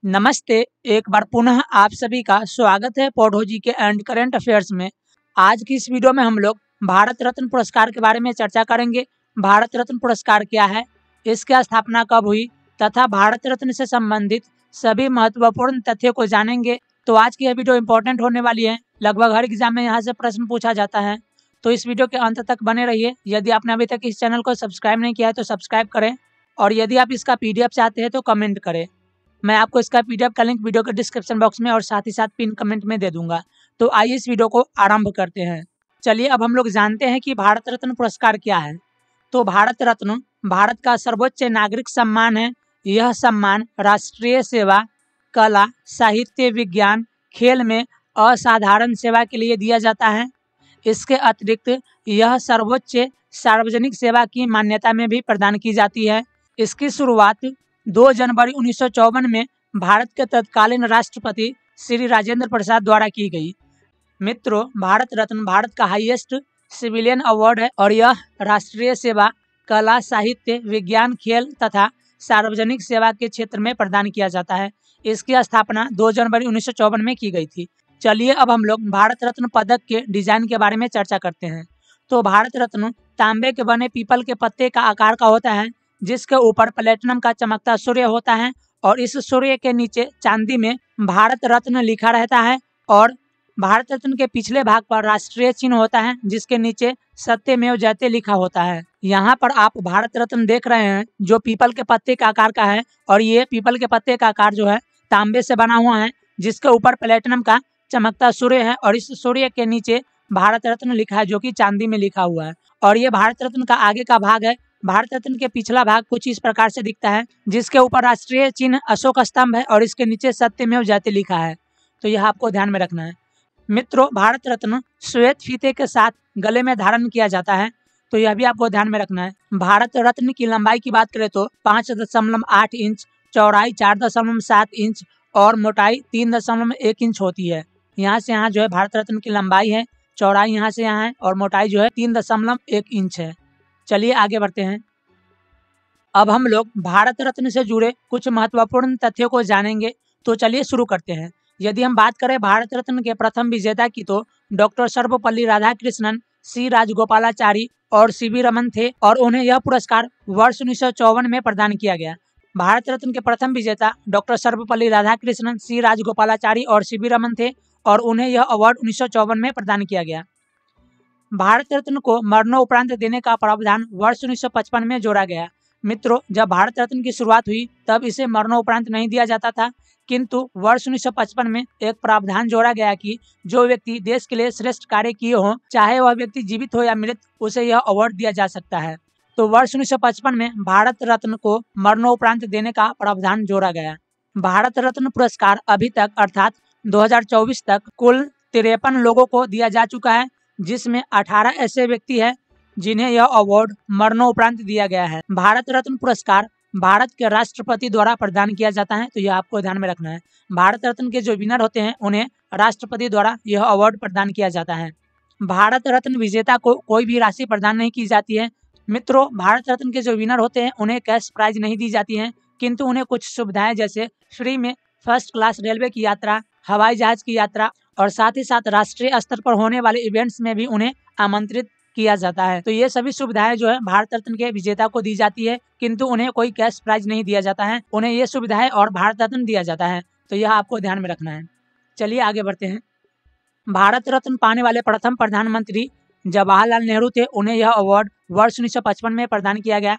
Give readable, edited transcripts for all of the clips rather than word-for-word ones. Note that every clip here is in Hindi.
नमस्ते। एक बार पुनः आप सभी का स्वागत है पौधोजी के एंड करंट अफेयर्स में। आज की इस वीडियो में हम लोग भारत रत्न पुरस्कार के बारे में चर्चा करेंगे। भारत रत्न पुरस्कार क्या है, इसकी स्थापना कब हुई तथा भारत रत्न से संबंधित सभी महत्वपूर्ण तथ्यों को जानेंगे। तो आज की यह वीडियो इंपॉर्टेंट होने वाली है। लगभग हर एग्जाम में यहाँ से प्रश्न पूछा जाता है, तो इस वीडियो के अंत तक बने रहिए। यदि आपने अभी तक इस चैनल को सब्सक्राइब नहीं किया है तो सब्सक्राइब करें, और यदि आप इसका PDF चाहते हैं तो कमेंट करें। मैं आपको इसका PDF का लिंक वीडियो के डिस्क्रिप्शन बॉक्स में और साथ ही साथ पिन कमेंट में दे दूंगा। तो आइए इस वीडियो को आरंभ करते हैं। चलिए अब हम लोग जानते हैं कि भारत रत्न पुरस्कार क्या है। तो भारत रत्न भारत का सर्वोच्च नागरिक सम्मान है। यह सम्मान राष्ट्रीय सेवा, कला, साहित्य, विज्ञान, खेल में असाधारण सेवा के लिए दिया जाता है। इसके अतिरिक्त यह सर्वोच्च सार्वजनिक सेवा की मान्यता में भी प्रदान की जाती है। इसकी शुरुआत 2 जनवरी 1954 में भारत के तत्कालीन राष्ट्रपति श्री राजेंद्र प्रसाद द्वारा की गई। मित्रों, भारत रत्न भारत का हाईएस्ट सिविलियन अवार्ड है और यह राष्ट्रीय सेवा, कला, साहित्य, विज्ञान, खेल तथा सार्वजनिक सेवा के क्षेत्र में प्रदान किया जाता है। इसकी स्थापना 2 जनवरी 1954 में की गई थी। चलिए अब हम लोग भारत रत्न पदक के डिजाइन के बारे में चर्चा करते हैं। तो भारत रत्न तांबे के बने पीपल के पत्ते का आकार का होता है, जिसके ऊपर प्लेटिनम का चमकता सूर्य होता है और इस सूर्य के नीचे चांदी में भारत रत्न लिखा रहता है और भारत रत्न के पिछले भाग पर राष्ट्रीय चिन्ह होता है, जिसके नीचे सत्यमेव जयते लिखा होता है। यहाँ पर आप भारत रत्न देख रहे हैं जो पीपल के पत्ते का आकार का है, और ये पीपल के पत्ते का आकार जो है तांबे से बना हुआ है, जिसके ऊपर प्लेटिनम का चमकता सूर्य है और इस सूर्य के नीचे भारत रत्न लिखा है जो कि चांदी में लिखा हुआ है। और ये भारत रत्न का आगे का भाग है। भारत रत्न के पिछला भाग कुछ इस प्रकार से दिखता है, जिसके ऊपर राष्ट्रीय चिन्ह अशोक स्तंभ है और इसके नीचे सत्यमेव जयते लिखा है। तो यह आपको ध्यान में रखना है। मित्रों, भारत रत्न श्वेत फीते के साथ गले में धारण किया जाता है, तो यह भी आपको ध्यान में रखना है। भारत रत्न की लंबाई की बात करें तो 5.8 इंच, चौड़ाई 4.7 इंच और मोटाई 3.1 इंच होती है। यहाँ से यहाँ जो है भारत रत्न की लंबाई है, चौड़ाई यहाँ से यहाँ है और मोटाई जो है 3.1 इंच है। चलिए आगे बढ़ते हैं। अब हम लोग भारत रत्न से जुड़े कुछ महत्वपूर्ण तथ्यों को जानेंगे। तो चलिए शुरू करते हैं। यदि हम बात करें भारत रत्न के प्रथम विजेता की, तो डॉक्टर सर्वपल्ली राधाकृष्णन, सी राजगोपालाचारी और CV रमन थे और उन्हें यह पुरस्कार वर्ष 1954 में प्रदान किया गया। भारत रत्न के प्रथम विजेता डॉक्टर सर्वपल्ली राधाकृष्णन, सी राजगोपालाचारी और CV रमन थे और उन्हें यह अवार्ड 1954 में प्रदान किया गया। भारत रत्न को मरणोपरांत देने का प्रावधान वर्ष 1955 में जोड़ा गया। मित्रों, जब भारत रत्न की शुरुआत हुई तब इसे मरणोपरांत नहीं दिया जाता था, किंतु वर्ष 1955 में एक प्रावधान जोड़ा गया कि जो व्यक्ति देश के लिए श्रेष्ठ कार्य किए हों, चाहे वह व्यक्ति जीवित हो या मृत, उसे यह अवार्ड दिया जा सकता है। तो वर्ष 1955 में भारत रत्न को मरणोपरांत देने का प्रावधान जोड़ा गया। भारत रत्न पुरस्कार अभी तक अर्थात 2024 तक कुल 53 लोगों को दिया जा चुका है, जिसमें 18 ऐसे व्यक्ति हैं जिन्हें यह अवार्ड मरणोपरांत दिया गया है। भारत रत्न पुरस्कार भारत के राष्ट्रपति द्वारा प्रदान किया जाता है, तो यह आपको ध्यान में रखना है। भारत रत्न के जो विनर होते हैं उन्हें राष्ट्रपति द्वारा यह अवार्ड प्रदान किया जाता है। भारत रत्न विजेता को कोई भी राशि प्रदान नहीं की जाती है। मित्रों, भारत रत्न के जो विनर होते हैं उन्हें कैश प्राइज नहीं दी जाती है, किंतु उन्हें कुछ सुविधाएं जैसे फ्री में फर्स्ट क्लास रेलवे की यात्रा, हवाई जहाज की यात्रा और साथ ही साथ राष्ट्रीय स्तर पर होने वाले इवेंट्स में भी उन्हें आमंत्रित किया जाता है। तो ये सभी सुविधाएं जो है भारत रत्न के विजेता को दी जाती है, किंतु उन्हें कोई कैश प्राइज नहीं दिया जाता है। उन्हें ये सुविधाएं और भारत रत्न दिया जाता है, तो यह आपको ध्यान में रखना है। चलिए आगे बढ़ते हैं। भारत रत्न पाने वाले प्रथम प्रधानमंत्री जवाहरलाल नेहरू थे। उन्हें यह अवार्ड वर्ष 1955 में प्रदान किया गया।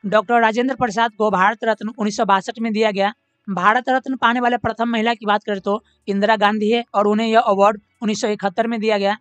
डॉक्टर राजेंद्र प्रसाद को भारत रत्न 1962 में दिया गया। भारत रत्न पाने वाले प्रथम महिला की बात करें तो इंदिरा गांधी है और उन्हें यह अवार्ड 1971 में दिया गया।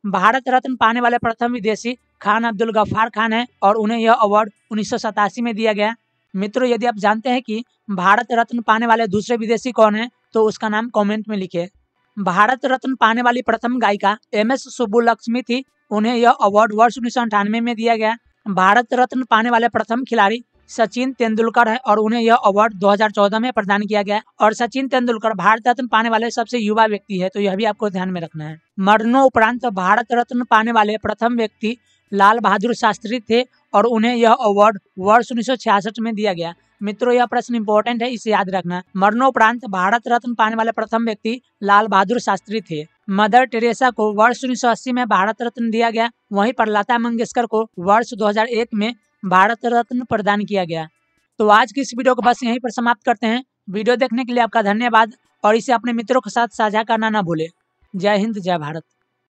भारत रत्न पाने वाले प्रथम विदेशी खान अब्दुल गफ्फार खान है और उन्हें यह अवार्ड 1987 में दिया गया। मित्रों, यदि आप जानते हैं कि भारत रत्न पाने वाले दूसरे विदेशी कौन है तो उसका नाम कमेंट में लिखे। भारत रत्न पाने वाली प्रथम गायिका MS सुब्बुलक्ष्मी थी। उन्हें यह अवार्ड वर्ष 1998 में दिया गया। भारत रत्न पाने वाले प्रथम खिलाड़ी सचिन तेंदुलकर है और उन्हें यह अवार्ड 2014 में प्रदान किया गया। और सचिन तेंदुलकर भारत रत्न पाने वाले सबसे युवा व्यक्ति है, तो यह भी आपको ध्यान में रखना है। मरणोपरांत भारत रत्न पाने वाले प्रथम व्यक्ति लाल बहादुर शास्त्री थे और उन्हें यह अवार्ड वर्ष 1966 में दिया गया। मित्रों यह प्रश्न इंपॉर्टेंट है, इसे याद रखना। मरणोपरांत भारत रत्न पाने वाले प्रथम व्यक्ति लाल बहादुर शास्त्री थे। मदर टेरेसा को वर्ष 1980 में भारत रत्न दिया गया, वहीं पर लता मंगेशकर को वर्ष 2001 में भारत रत्न प्रदान किया गया। तो आज की इस वीडियो को बस यहीं पर समाप्त करते हैं। वीडियो देखने के लिए आपका धन्यवाद और इसे अपने मित्रों के साथ साझा करना ना भूलें। जय हिंद, जय भारत।